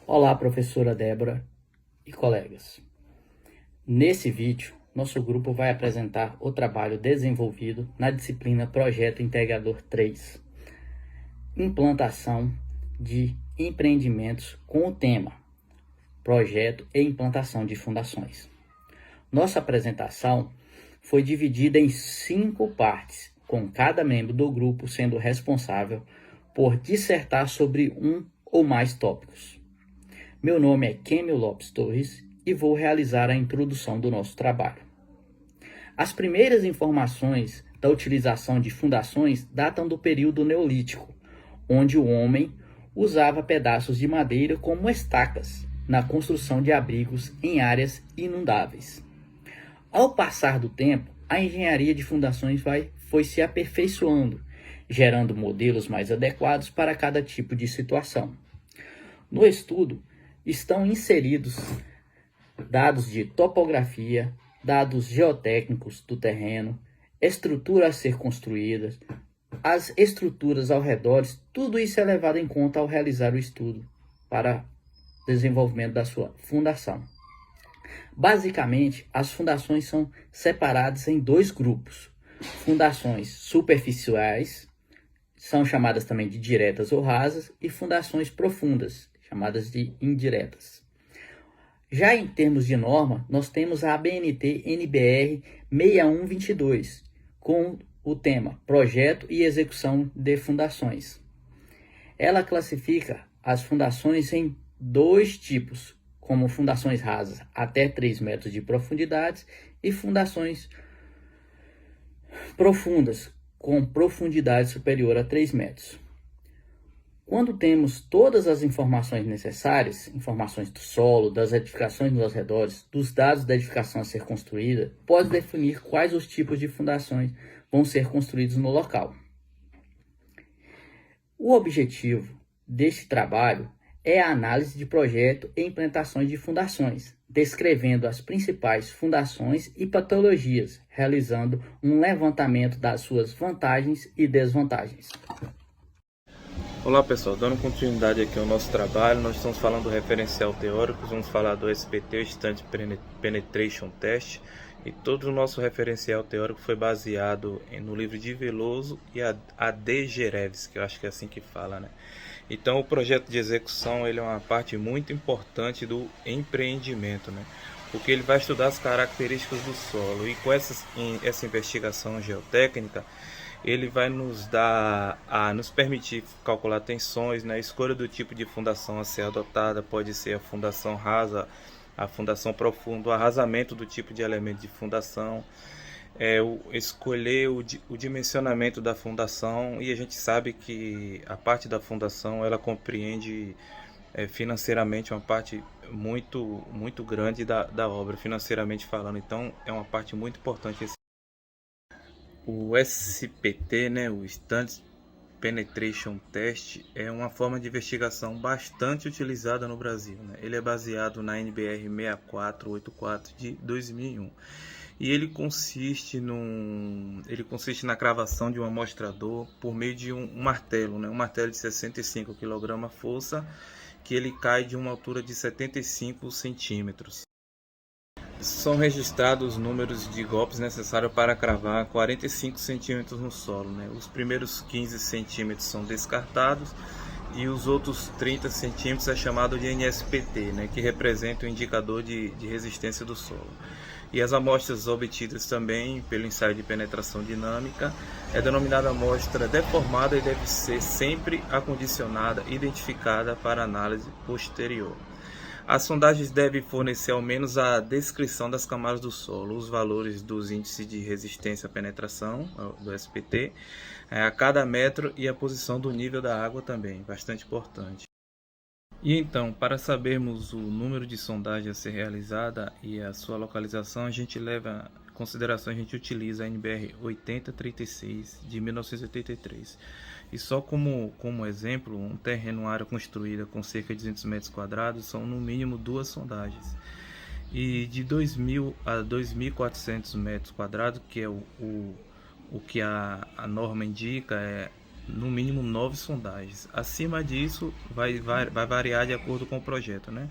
Olá, professora Débora e colegas. Nesse vídeo, nosso grupo vai apresentar o trabalho desenvolvido na disciplina Projeto Integrador 3, Implantação de Empreendimentos com o tema Projeto e Implantação de Fundações. Nossa apresentação foi dividida em 5 partes, com cada membro do grupo sendo responsável por dissertar sobre um ou mais tópicos. Meu nome é Kêmio Lopes Torres e vou realizar a introdução do nosso trabalho. As primeiras informações da utilização de fundações datam do período neolítico, onde o homem usava pedaços de madeira como estacas na construção de abrigos em áreas inundáveis. Ao passar do tempo, a engenharia de fundações foi se aperfeiçoando, gerando modelos mais adequados para cada tipo de situação. No estudo, estão inseridos dados de topografia, dados geotécnicos do terreno, estrutura a ser construída, as estruturas ao redor, tudo isso é levado em conta ao realizar o estudo para desenvolvimento da sua fundação. Basicamente, as fundações são separadas em 2 grupos. Fundações superficiais, são chamadas também de diretas ou rasas, e fundações profundas, chamadas de indiretas. Já em termos de norma, nós temos a ABNT NBR 6122, com o tema Projeto e Execução de Fundações. Ela classifica as fundações em 2 tipos, como fundações rasas até 3 metros de profundidade e fundações profundas com profundidade superior a 3 metros. Quando temos todas as informações necessárias, informações do solo, das edificações nos arredores, dos dados da edificação a ser construída, pode definir quais os tipos de fundações vão ser construídos no local. O objetivo deste trabalho é a análise de projeto e implementações de fundações, descrevendo as principais fundações e patologias, realizando um levantamento das suas vantagens e desvantagens. Olá pessoal, dando continuidade aqui ao nosso trabalho, nós estamos falando do referencial teórico, vamos falar do SPT, o Instant Penetration Test, e todo o nosso referencial teórico foi baseado no livro de Veloso e a D. Gereves, que eu acho que é assim que fala, né? Então o projeto de execução ele é uma parte muito importante do empreendimento, né? Porque ele vai estudar as características do solo, e com essa investigação geotécnica, ele vai nos permitir calcular tensões, né? A escolha do tipo de fundação a ser adotada pode ser a fundação rasa, a fundação profunda, o arrasamento do tipo de elemento de fundação, escolher o dimensionamento da fundação, e a gente sabe que a parte da fundação ela compreende financeiramente uma parte muito grande da obra, financeiramente falando, então é uma parte muito importante. O SPT, né, o Instant Penetration Test, é uma forma de investigação bastante utilizada no Brasil, né? Ele é baseado na NBR 6484 de 2001 e ele consiste na cravação de um amostrador por meio de um martelo, né? Um martelo de 65 kg força, que ele cai de uma altura de 75 centímetros. São registrados os números de golpes necessários para cravar 45 centímetros no solo, né? Os primeiros 15 centímetros são descartados e os outros 30 centímetros é chamado de NSPT, né? Que representa o indicador de resistência do solo. E as amostras obtidas também pelo ensaio de penetração dinâmica é denominada amostra deformada e deve ser sempre acondicionada, identificada para análise posterior. As sondagens devem fornecer ao menos a descrição das camadas do solo, os valores dos índices de resistência à penetração, do SPT, a cada metro, e a posição do nível da água também, bastante importante. E então, para sabermos o número de sondagens a ser realizada e a sua localização, a gente leva em consideração, a gente utiliza a NBR 8036 de 1983. E só como exemplo, um terreno, uma área construída com cerca de 200 metros quadrados, são no mínimo 2 sondagens. E de 2.000 a 2.400 metros quadrados, que é o que a norma indica, no mínimo 9 sondagens. Acima disso, vai variar de acordo com o projeto, né?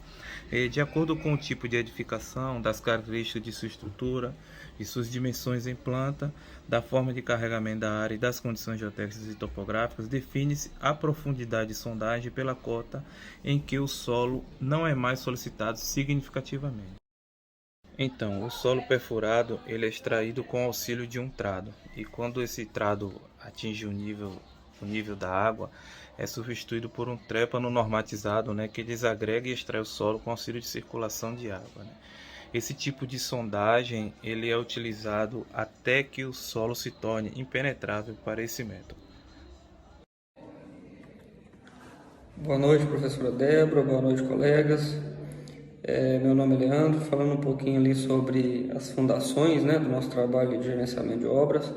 De acordo com o tipo de edificação, das características de sua estrutura, de suas dimensões em planta, da forma de carregamento da área e das condições geotécnicas e topográficas, define-se a profundidade de sondagem pela cota em que o solo não é mais solicitado significativamente. Então, o solo perfurado ele é extraído com auxílio de um trado, e quando esse trado atinge o nível da água, é substituído por um trépano normatizado, né, que desagrega e extrai o solo com auxílio de circulação de água, né. Esse tipo de sondagem ele é utilizado até que o solo se torne impenetrável para esse método. Boa noite, professora Débora, boa noite, colegas. Meu nome é Leandro, falando um pouquinho ali sobre as fundações, né, do nosso trabalho de gerenciamento de obras.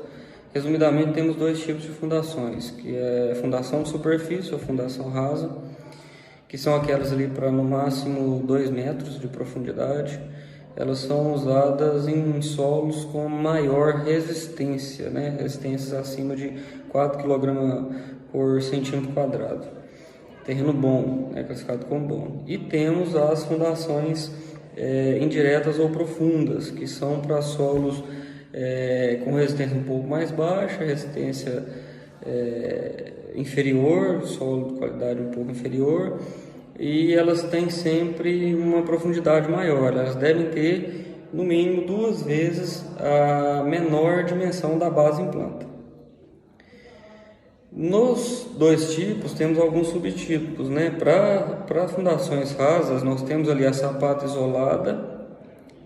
Resumidamente, temos dois tipos de fundações, que é fundação de superfície ou fundação rasa, que são aquelas ali para no máximo 2 metros de profundidade. Elas são usadas em solos com maior resistência, né, resistências acima de 4 kg por centímetro quadrado. Terreno bom, né, classificado como bom. E temos as fundações indiretas ou profundas, que são para solos com resistência um pouco mais baixa, resistência inferior, solo de qualidade um pouco inferior, e elas têm sempre uma profundidade maior. Elas devem ter no mínimo 2 vezes a menor dimensão da base em planta. Nos dois tipos temos alguns subtipos, né? Para fundações rasas nós temos ali a sapata isolada,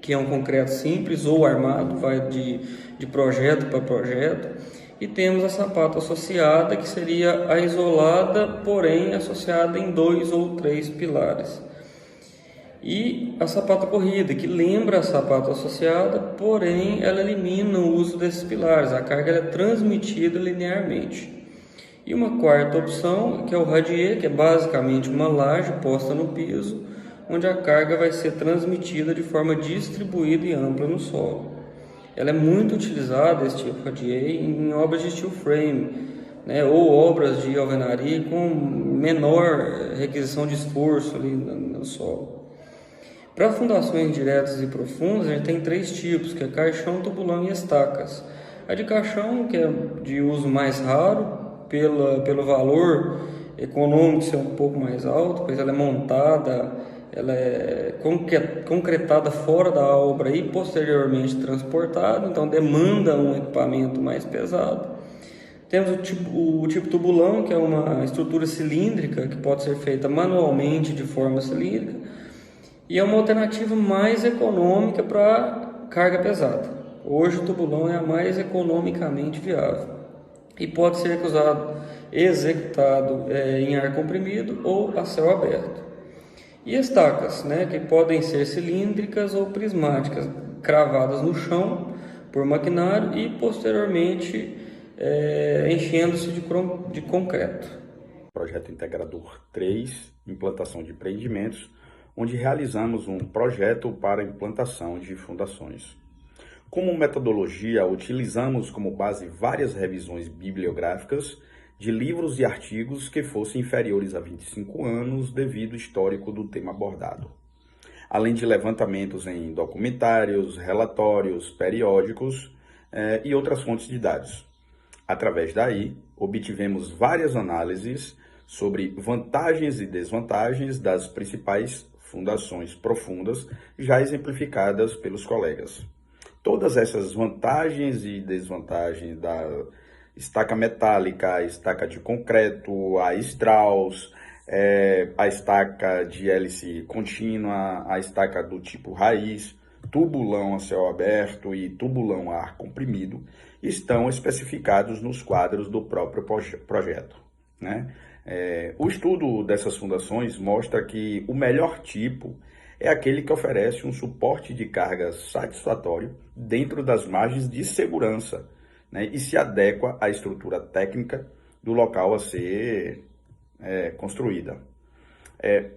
que é um concreto simples ou armado, vai de projeto para projeto, e temos a sapata associada, que seria a isolada, porém associada em 2 ou 3 pilares. E a sapata corrida, que lembra a sapata associada, porém ela elimina o uso desses pilares, a carga é transmitida linearmente. E uma quarta opção, que é o radier, que é basicamente uma laje posta no piso, onde a carga vai ser transmitida de forma distribuída e ampla no solo. Ela é muito utilizada, esse tipo de radier, em obras de steel frame, né, ou obras de alvenaria com menor requisição de esforço ali no solo. Para fundações diretas e profundas, a gente tem 3 tipos, que é caixão, tubulão e estacas. A de caixão, que é de uso mais raro, pelo valor econômico ser um pouco mais alto, pois ela é montada, ela é concretada fora da obra e posteriormente transportada, então demanda um equipamento mais pesado. Temos o tipo tubulão, que é uma estrutura cilíndrica que pode ser feita manualmente de forma cilíndrica, e é uma alternativa mais econômica para carga pesada. Hoje o tubulão é a mais economicamente viável e pode ser executado em ar comprimido ou a céu aberto. E estacas, né, que podem ser cilíndricas ou prismáticas, cravadas no chão por maquinário e posteriormente enchendo-se de concreto. Projeto Integrador 3, implantação de empreendimentos, onde realizamos um projeto para implantação de fundações. Como metodologia, utilizamos como base várias revisões bibliográficas de livros e artigos que fossem inferiores a 25 anos devido ao histórico do tema abordado, além de levantamentos em documentários, relatórios, periódicos e outras fontes de dados. Através daí, obtivemos várias análises sobre vantagens e desvantagens das principais fundações profundas já exemplificadas pelos colegas. Todas essas vantagens e desvantagens da estaca metálica, a estaca de concreto, a Strauss, a estaca de hélice contínua, a estaca do tipo raiz, tubulão a céu aberto e tubulão a ar comprimido, estão especificados nos quadros do próprio projeto, né? O estudo dessas fundações mostra que o melhor tipo é aquele que oferece um suporte de carga satisfatório dentro das margens de segurança, né, e se adequa à estrutura técnica do local a ser construída.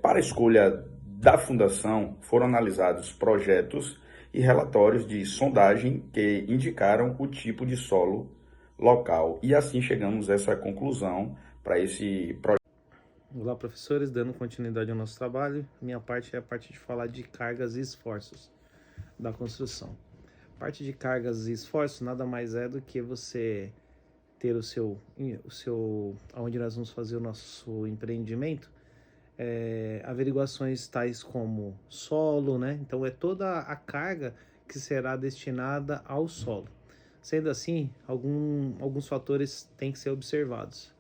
Para a escolha da fundação, foram analisados projetos e relatórios de sondagem que indicaram o tipo de solo local. E assim chegamos a essa conclusão para esse projeto. Olá, professores, dando continuidade ao nosso trabalho. Minha parte é a parte de falar de cargas e esforços da construção. Parte de cargas e esforços nada mais é do que você ter onde nós vamos fazer o nosso empreendimento, averiguações tais como solo, né? Então é toda a carga que será destinada ao solo. Sendo assim, alguns fatores têm que ser observados.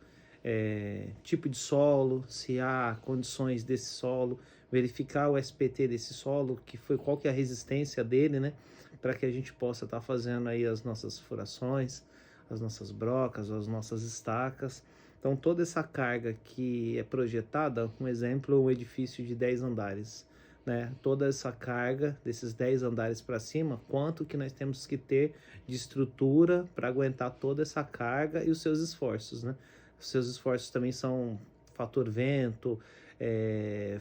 Tipo de solo, se há condições desse solo, verificar o SPT desse solo, qual que é a resistência dele, né? Para que a gente possa estar fazendo aí as nossas furações, as nossas brocas, as nossas estacas. Então toda essa carga que é projetada, um exemplo, um edifício de 10 andares, né? Toda essa carga desses 10 andares para cima, quanto que nós temos que ter de estrutura para aguentar toda essa carga e os seus esforços, né? Os seus esforços também são fator vento,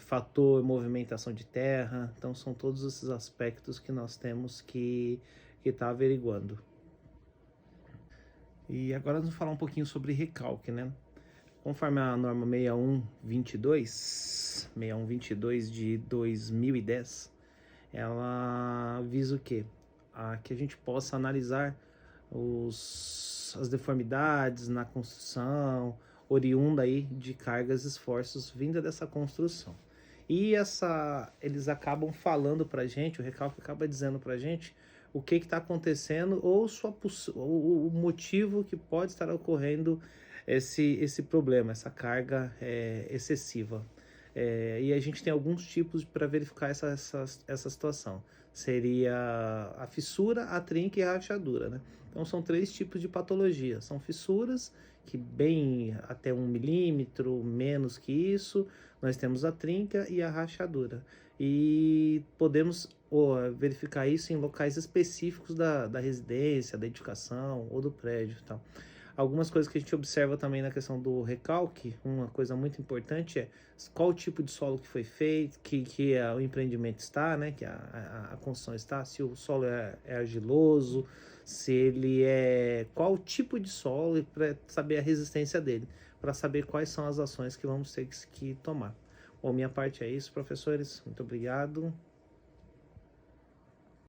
fator movimentação de terra, então são todos esses aspectos que nós temos que estar averiguando. E agora vamos falar um pouquinho sobre recalque, né? Conforme a norma 6122 de 2010, ela visa o quê? Que a gente possa analisar as deformidades na construção, oriunda aí de cargas e esforços vinda dessa construção. E eles acabam falando pra gente, o recalque acaba dizendo pra gente o que está acontecendo ou o motivo que pode estar ocorrendo esse problema, essa carga excessiva. E a gente tem alguns tipos para verificar essa situação. Seria a fissura, a trinca e a rachadura, né? Então são 3 tipos de patologia. São fissuras, que bem até 1 milímetro, menos que isso. Nós temos a trinca e a rachadura. E podemos verificar isso em locais específicos da residência, da edificação ou do prédio e tal. Algumas coisas que a gente observa também na questão do recalque, uma coisa muito importante é qual o tipo de solo que foi feito, que o empreendimento está, né, que a construção está, se o solo é argiloso, se ele qual o tipo de solo, para saber a resistência dele, para saber quais são as ações que vamos ter que tomar. Bom, minha parte é isso, professores, muito obrigado.